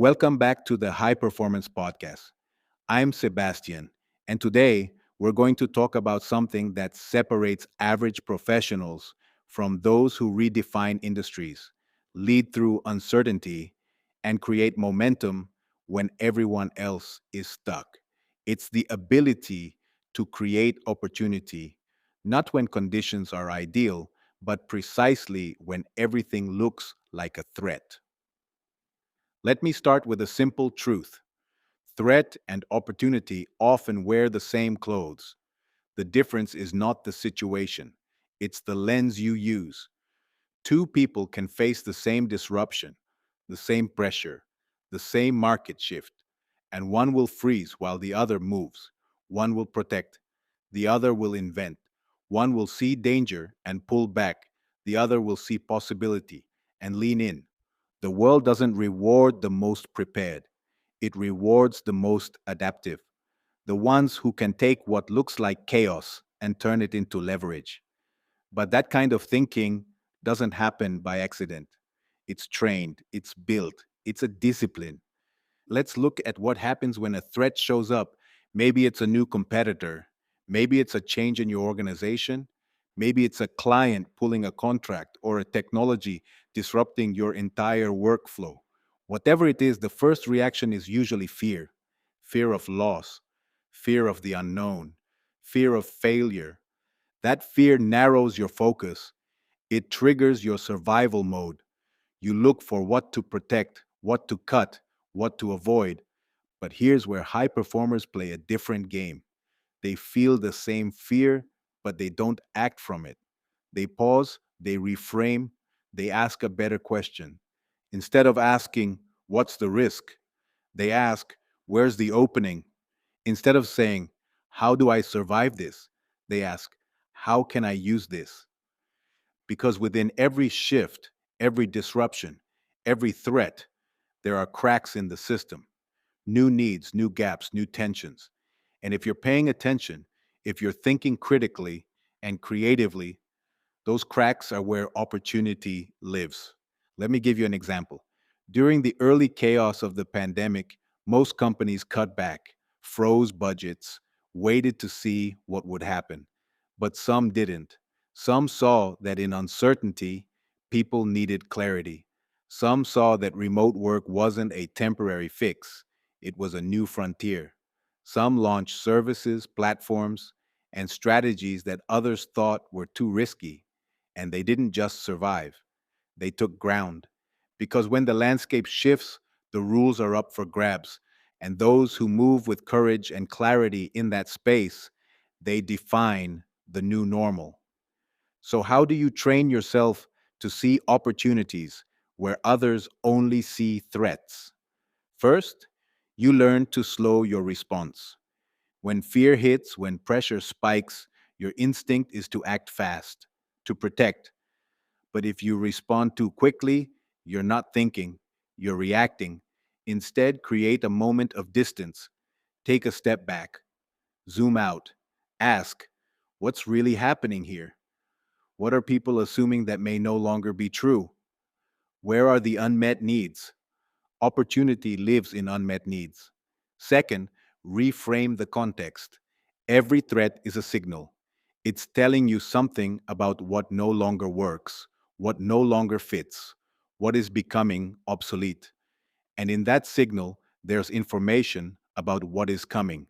Welcome back to the High Performance Podcast. I'm Sebastian, and today we're going to talk about something that separates average professionals from those who redefine industries, lead through uncertainty, and create momentum when everyone else is stuck. It's the ability to create opportunity, not when conditions are ideal, but precisely when everything looks like a threat. Let me start with a simple truth. Threat and opportunity often wear the same clothes. The difference is not the situation, it's the lens you use. Two people can face the same disruption, the same pressure, the same market shift, and one will freeze while the other moves. One will protect, the other will invent. One will see danger and pull back, the other will see possibility and lean in. The world doesn't reward the most prepared, it rewards the most adaptive, the ones who can take what looks like chaos and turn it into leverage. But that kind of thinking doesn't happen by accident. It's trained, it's built, it's a discipline. Let's look at what happens when a threat shows up. Maybe it's a new competitor. Maybe it's a change in your organization. Maybe it's a client pulling a contract or a technology disrupting your entire workflow. Whatever it is, the first reaction is usually fear: fear of loss, fear of the unknown, fear of failure. That fear narrows your focus, it triggers your survival mode. You look for what to protect, what to cut, what to avoid. But here's where high performers play a different game. They feel the same fear, but they don't act from it. They pause, they reframe, they ask a better question. Instead of asking, "What's the risk?" they ask, "Where's the opening?" Instead of saying, "How do I survive this?" they ask, "How can I use this?" Because within every shift, every disruption, every threat, there are cracks in the system, new needs, new gaps, new tensions. And if you're paying attention, if you're thinking critically and creatively, those cracks are where opportunity lives. Let me give you an example. During the early chaos of the pandemic, most companies cut back, froze budgets, waited to see what would happen. But some didn't. Some saw that in uncertainty, people needed clarity. Some saw that remote work wasn't a temporary fix, it was a new frontier. Some launched services, platforms, and strategies that others thought were too risky, and they didn't just survive, they took ground. Because when the landscape shifts, the rules are up for grabs, and those who move with courage and clarity in that space, they define the new normal. So, how do you train yourself to see opportunities where others only see threats? First, you learn to slow your response. When fear hits, when pressure spikes, your instinct is to act fast, to protect. But if you respond too quickly, you're not thinking, you're reacting. Instead, create a moment of distance. Take a step back, zoom out, ask, what's really happening here? What are people assuming that may no longer be true? Where are the unmet needs? Opportunity lives in unmet needs. Second, reframe the context. Every threat is a signal. It's telling you something about what no longer works, what no longer fits, what is becoming obsolete. And in that signal, there's information about what is coming.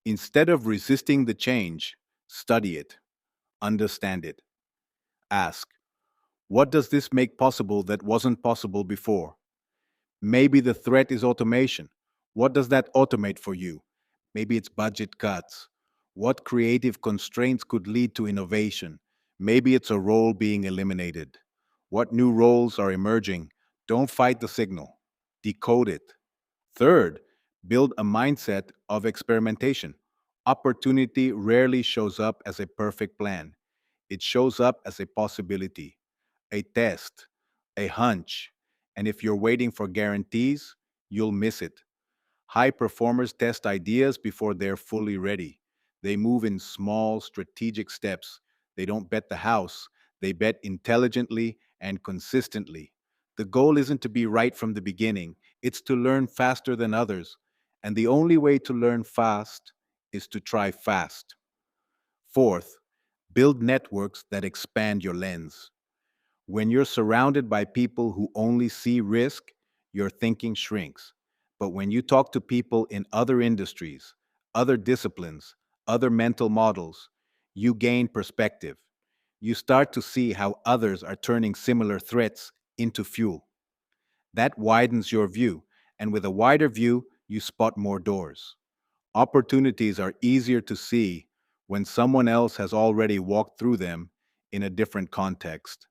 Instead of resisting the change, study it, understand it, ask, what does this make possible that wasn't possible before? Maybe the threat is automation. What does that automate for you? Maybe it's budget cuts. What creative constraints could lead to innovation? Maybe it's a role being eliminated. What new roles are emerging? Don't fight the signal, decode it. Third, build a mindset of experimentation. Opportunity rarely shows up as a perfect plan, it shows up as a possibility, a test, a hunch. And if you're waiting for guarantees, you'll miss it. High performers test ideas before they're fully ready. They move in small, strategic steps. They don't bet the house, they bet intelligently and consistently. The goal isn't to be right from the beginning, It's to learn faster than others. And the only way to learn fast is to try fast. Fourth, build networks that expand your lens. When you're surrounded by people who only see risk, your thinking shrinks. But when you talk to people in other industries, other disciplines, other mental models, you gain perspective. You start to see how others are turning similar threats into fuel. That widens your view, and with a wider view, you spot more doors. Opportunities are easier to see when someone else has already walked through them in a different context.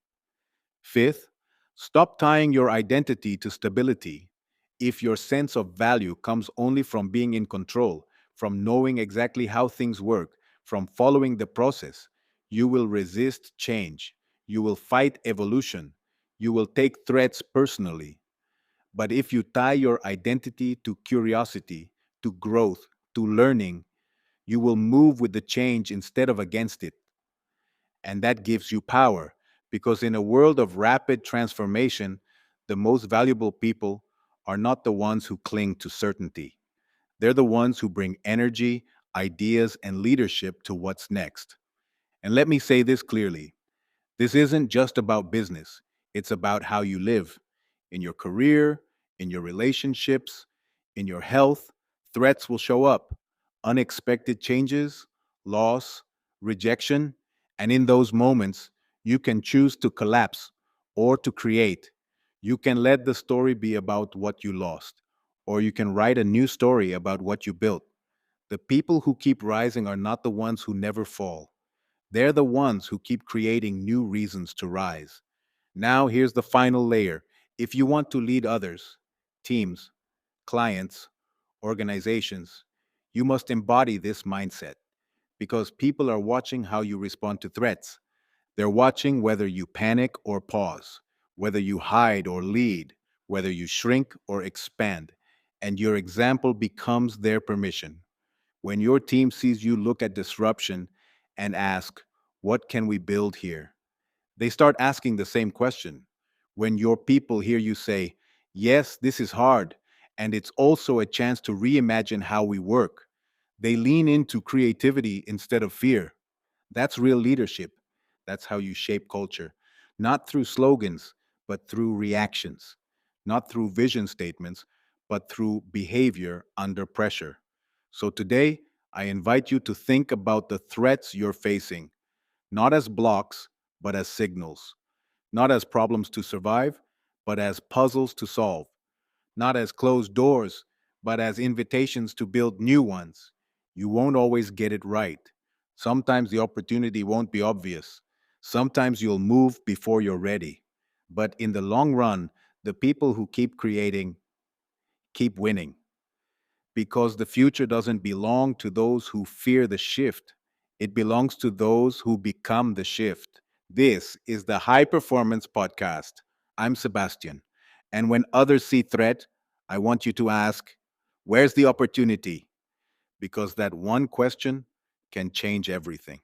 Fifth, stop tying your identity to stability. If your sense of value comes only from being in control, from knowing exactly how things work, from following the process, you will resist change. You will fight evolution. You will take threats personally. But if you tie your identity to curiosity, to growth, to learning, you will move with the change instead of against it. And that gives you power, because in a world of rapid transformation, the most valuable people are not the ones who cling to certainty. They're the ones who bring energy, ideas, and leadership to what's next. And let me say this clearly: this isn't just about business, it's about how you live. In your career, in your relationships, in your health, threats will show up. Unexpected changes, loss, rejection, and in those moments, you can choose to collapse or to create. You can let the story be about what you lost, or you can write a new story about what you built. The people who keep rising are not the ones who never fall. They're the ones who keep creating new reasons to rise. Now, here's the final layer. If you want to lead others, teams, clients, organizations, you must embody this mindset, because people are watching how you respond to threats. They're watching whether you panic or pause, whether you hide or lead, whether you shrink or expand, and your example becomes their permission. When your team sees you look at disruption and ask, "What can we build here?" they start asking the same question. When your people hear you say, "Yes, this is hard, and it's also a chance to reimagine how we work," they lean into creativity instead of fear. That's real leadership. That's how you shape culture, not through slogans, but through reactions, not through vision statements, but through behavior under pressure. So today, I invite you to think about the threats you're facing, not as blocks, but as signals, not as problems to survive, but as puzzles to solve, not as closed doors, but as invitations to build new ones. You won't always get it right. Sometimes the opportunity won't be obvious. Sometimes you'll move before you're ready. But in the long run, the people who keep creating keep winning, because the future doesn't belong to those who fear the shift. It belongs to those who become the shift. This is the High Performance Podcast. I'm Sebastian. And when others see threat, I want you to ask, where's the opportunity? Because that one question can change everything.